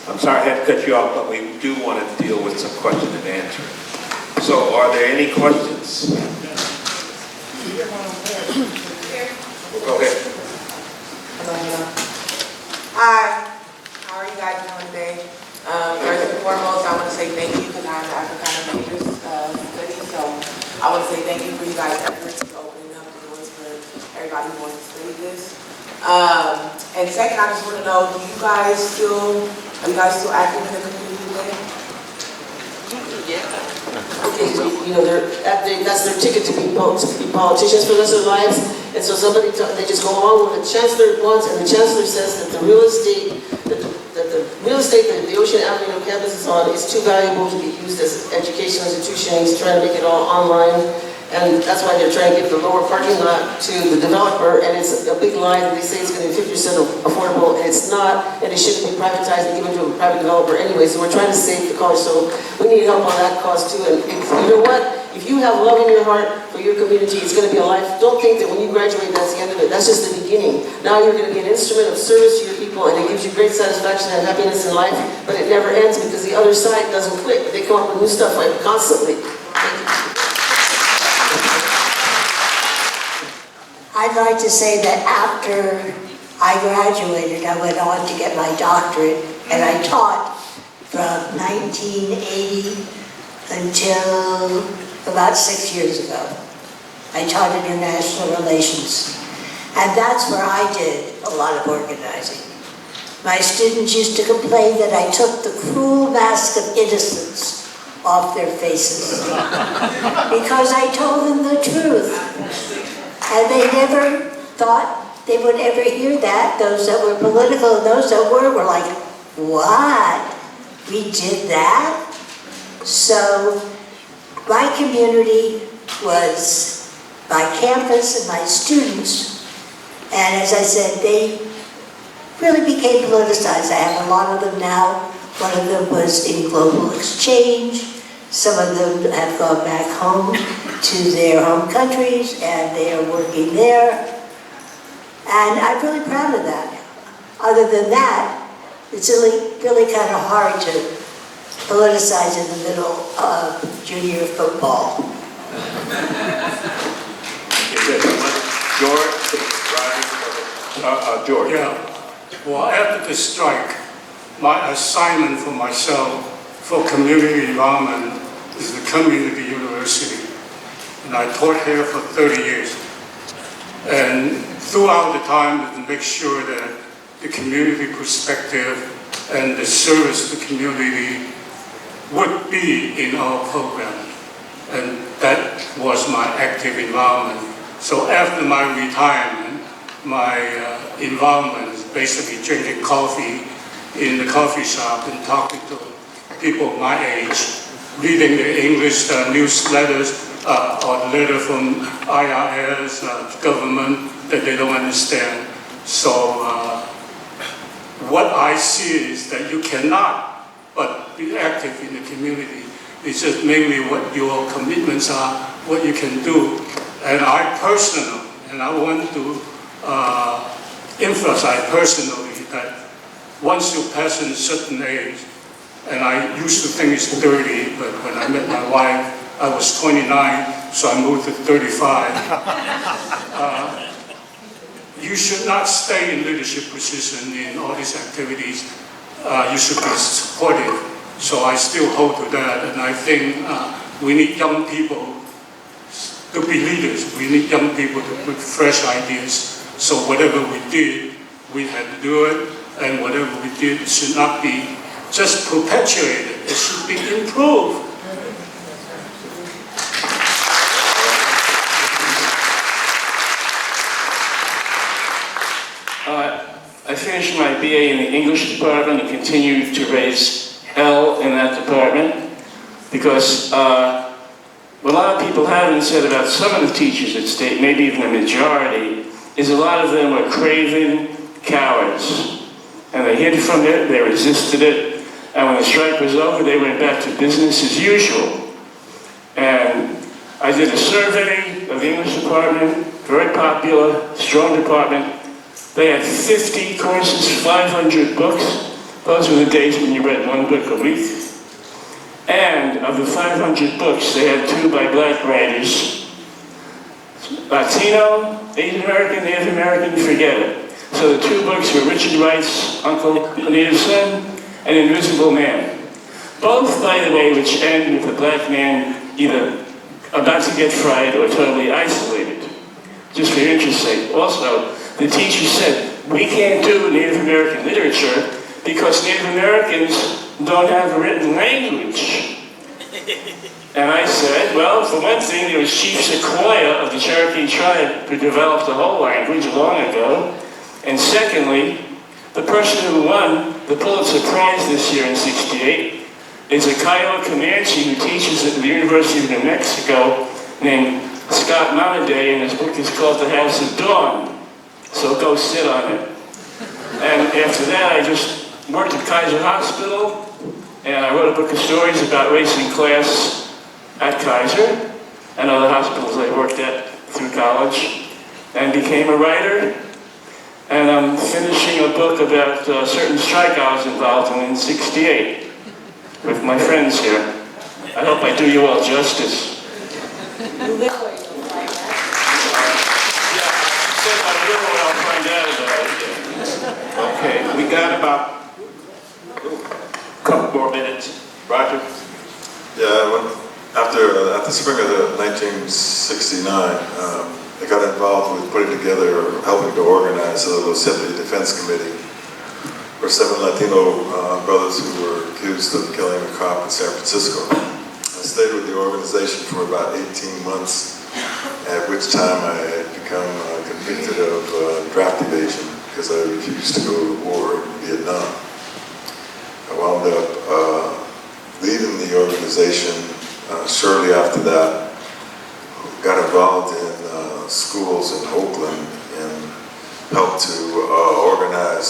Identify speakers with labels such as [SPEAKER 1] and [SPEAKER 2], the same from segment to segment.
[SPEAKER 1] I'm sorry I had to cut you off, but we do want to deal with some question and answer. So are there any questions? Go ahead.
[SPEAKER 2] Hi, how are you guys doing today? First and foremost, I want to say thank you because I'm an African American study, so I want to say thank you for you guys' efforts in opening up the doors for everybody who wants to study this. And second, I just want to know, are you guys still active in the community today?
[SPEAKER 3] Okay, so, you know, that's their ticket to be politicians for the rest of their lives. And so they just go along with the chancellor wants, and the chancellor says that the real estate that the Ocean Avenue campus is on is too valuable to be used as an educational institution. He's trying to make it all online. And that's why they're trying to give the lower parking lot to the developer, and it's a big lie that they say it's going to be 50% affordable, and it's not, and it shouldn't be privatized and given to a private developer anyway, so we're trying to save the college, so we need help on that cause too. And you know what? If you have love in your heart for your community, it's going to be a life. Don't think that when you graduate, that's the end of it. That's just the beginning. Now you're going to be an instrument of service to your people, and it gives you great satisfaction and happiness in life, but it never ends because the other side doesn't quit. They come up with new stuff like constantly. Thank you.
[SPEAKER 4] I'd like to say that after I graduated, I went on to get my doctorate, and I taught from 1980 until about 6 years ago. I taught international relations, and that's where I did a lot of organizing. My students used to complain that I took the cruel mask of innocence off their faces because I told them the truth. And they never thought they would ever hear that. Those that were political and those that were like, what? We did that? So my community was my campus and my students. And as I said, they really became politicized. I have a lot of them now. One of them was in global exchange. Some of them have gone back home to their home countries, and they are working there. And I'm really proud of that. Other than that, it's really kind of hard to politicize in the middle of junior football.
[SPEAKER 1] George?
[SPEAKER 5] Yeah. Well, after the strike, my assignment for myself for community involvement is the community university. And I taught here for 30 years. And throughout the time, to make sure that the community perspective and the service to the community would be in our program. And that was my active involvement. So after my retirement, my involvement is basically drinking coffee in the coffee shop and talking to people my age, reading the English newsletters or letter from IRS, government that they don't understand. So what I see is that you cannot but be active in the community. It's just mainly what your commitments are, what you can do. And I personally, and I want to emphasize personally that once you pass a certain age, and I used to think it's 30, but when I met my wife, I was 29, so I moved to 35. You should not stay in leadership position in all these activities. You should be supportive. So I still hold to that, and I think we need young people to be leaders. We need young people to put fresh ideas. So whatever we did, we had to do it, and whatever we did should not be just perpetuated. It should be improved.
[SPEAKER 6] I finished my BA in the English department and continued to raise hell in that department because what a lot of people haven't said about some of the teachers at State, maybe even the majority, is a lot of them are craven cowards. And they hid from it, they resisted it, and when the strike was over, they went back to business as usual. And I did a survey of the English department, very popular, strong department. They had 50 courses, 500 books, Those were the days when you read one book a week. And of the 500 books, they had 2 by black writers. Latino, Asian American, Native American, forget it. So the 2 books were Richard Wright's Uncle Anita's Son and Invisible Man. Both, by the way, which end with the black man either about to get fried or totally isolated. Just for your interest's sake. Also, the teacher said, we can't do Native American literature because Native Americans don't have a written language. And I said, well, for one thing, there was Chief Sequoyah of the Cherokee tribe who developed the whole language long ago. And secondly, the person who won the Pulitzer Prize this year in '68 is a Kiowa Comanche who teaches at the University of New Mexico named Scott Monaday, and his book is called The House of Dawn. So go sit on it. And after that, I just worked at Kaiser Hospital, and I wrote a book of stories about race and class at Kaiser and other hospitals I worked at through college, and became a writer. And I'm finishing a book about certain strike I was involved in '68 with my friends here. I hope I do you all justice. I'll find out about it.
[SPEAKER 1] Okay, we got about a couple more minutes. Roger?
[SPEAKER 7] Yeah, after spring of 1969, I got involved with putting together, or helping to organize the Yosemite Defense Committee for 7 Latino brothers who were accused of killing a cop in San Francisco. I stayed with the organization for about 18 months, at which time I had become convicted of draft evasion because I refused to go to war in Vietnam. I wound up leaving the organization shortly after that. Got involved in schools in Oakland and helped to organize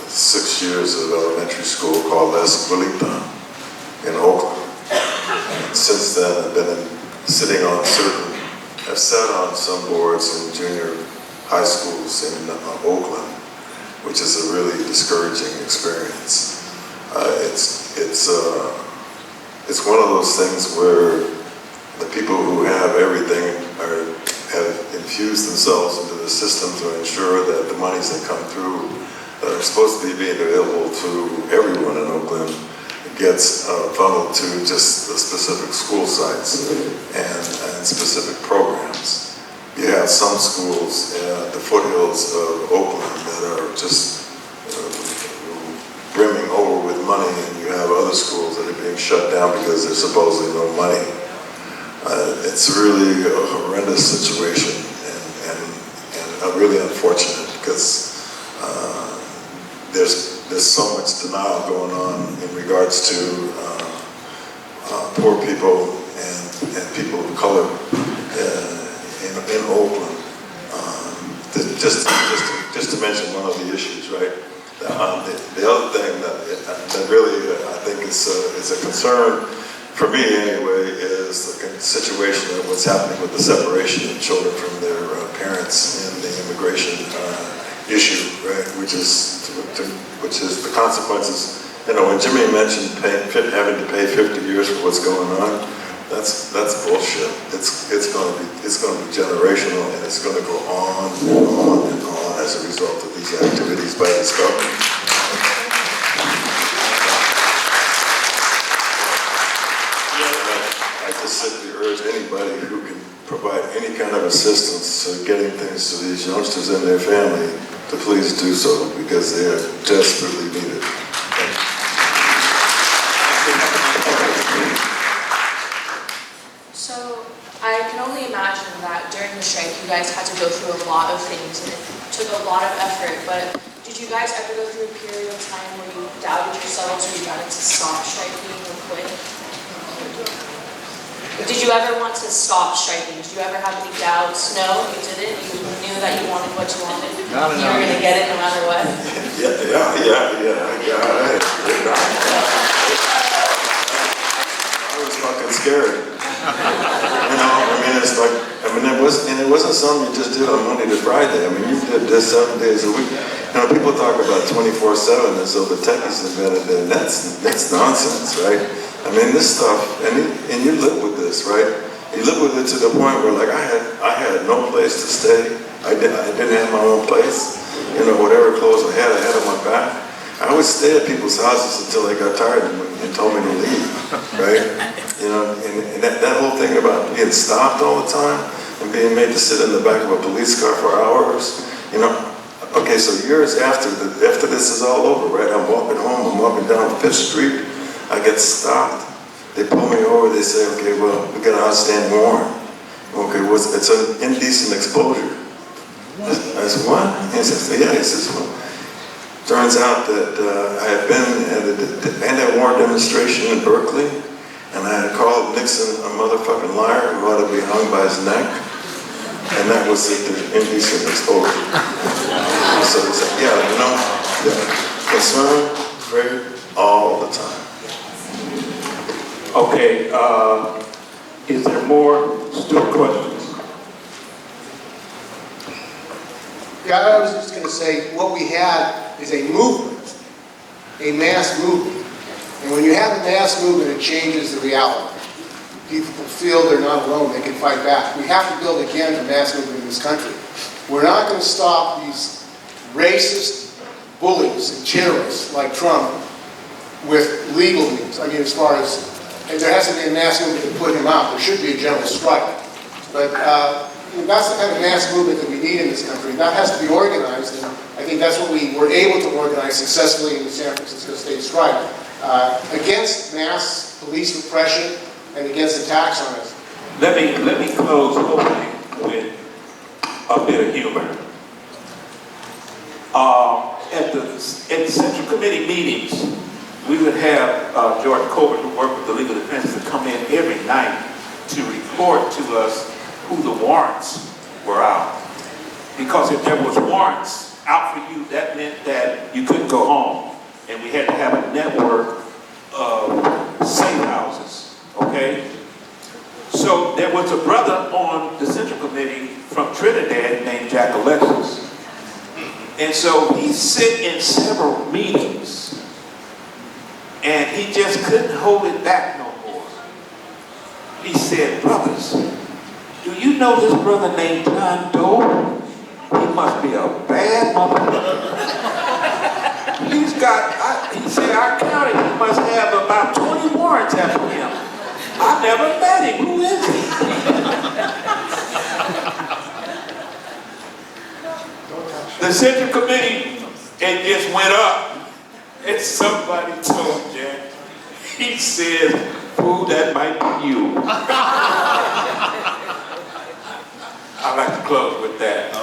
[SPEAKER 7] 6 years of elementary school called Escuelita in Oakland. And since then, I've sat on some boards in junior high schools in Oakland, which is a really discouraging experience. It's one of those things where the people who have everything have infused themselves into the system to ensure that the monies that come through that are supposed to be made available to everyone in Oakland gets funneled to just the specific school sites and specific programs. You have some schools at the foothills of Oakland that are just brimming over with money, and you have other schools that are being shut down because there's supposedly no money. It's really a horrendous situation and really unfortunate because there's so much denial going on in regards to poor people and people of color in Oakland. Just to mention one of the issues, right? The other thing that really I think is a concern for me anyway is the situation of what's happening with the separation of children from their parents in the immigration issue, right? Which is the consequences. You know, when Jimmy mentioned having to pay 50 years for what's going on, that's bullshit. It's going to be generational, and it's going to go on and on and on as a result of these activities by this government. I just simply urge anybody who can provide any kind of assistance to getting things to these youngsters and their family to please do so, because they are desperately needed.
[SPEAKER 8] So I can only imagine that during the strike you guys had to go through a lot of things and it took a lot of effort, but did you guys ever go through a period of time where you doubted yourselves or you wanted to stop striking or quit? Did you ever want to stop striking? Did you ever have any doubts? No, you didn't? You knew that you wanted what you wanted? You were going to get it no matter what? I
[SPEAKER 7] was fucking scared. You know, I mean, it's like, it was in and it wasn't something you just did on Monday to Friday. I mean, you did this 7 days a week. You know, people talk about 24/7 as though the techies invented it, and that's nonsense, right? I mean, this stuff, and you live with this, right? You live with it to the point where, like, I had no place to stay. I didn't have my own place. You know, whatever clothes I had on my back. I would stay at people's houses until they got tired and told me to leave, right? You know, and that whole thing about being stopped all the time and being made to sit in the back of a police car for hours, you know. Okay, so years after this is all over, right? I'm walking home, I'm walking down 5th Street, I get stopped. They pull me over, they say, okay, well, we got an outstanding warrant. Okay, it's an indecent exposure. I said, what? He says, yeah, he says, well, turns out that I had been at the anti-war demonstration in Berkeley, and I had called Nixon a motherfucking liar who ought to be hung by his neck, and that was the indecent exposure. So he said, yeah, you know, concern, afraid, all the time.
[SPEAKER 1] Okay, is there more Stewart questions?
[SPEAKER 9] Yeah, I was just going to say, what we had is a movement, a mass movement. And when you have a mass movement, it changes the reality. People feel they're not alone, they can fight back. We have to build again a mass movement in this country. We're not going to stop these racist bullies and terrorists like Trump with legal means. I mean, as far as, and there has to be a mass movement to put him out. There should be a general strike. But that's the kind of mass movement that we need in this country. That has to be organized, and I think that's what we were able to organize successfully in the San Francisco State strike against mass police repression and against attacks on us.
[SPEAKER 1] Let me close hopefully with a bit of humor. At the Central Committee meetings, we would have Jordan Colbert, who worked with the legal defense, to come in every night to report to us who the warrants were out. Because if there was warrants out for you, that meant that you couldn't go home. And we had to have a network of safe houses, okay? So there was a brother on the Central Committee from Trinidad named Jack Alexis. And so he sit in several meetings and he just couldn't hold it back no more. He said, brothers, do you know this brother named John Doe? He must be a bad motherfucker. He's got, he said, I counted, he must have about 20 warrants after him. I never met him. Who is he? The Central Committee, it just went up. And somebody told Jack, he said, fool, that might be you. I'd like to close with that.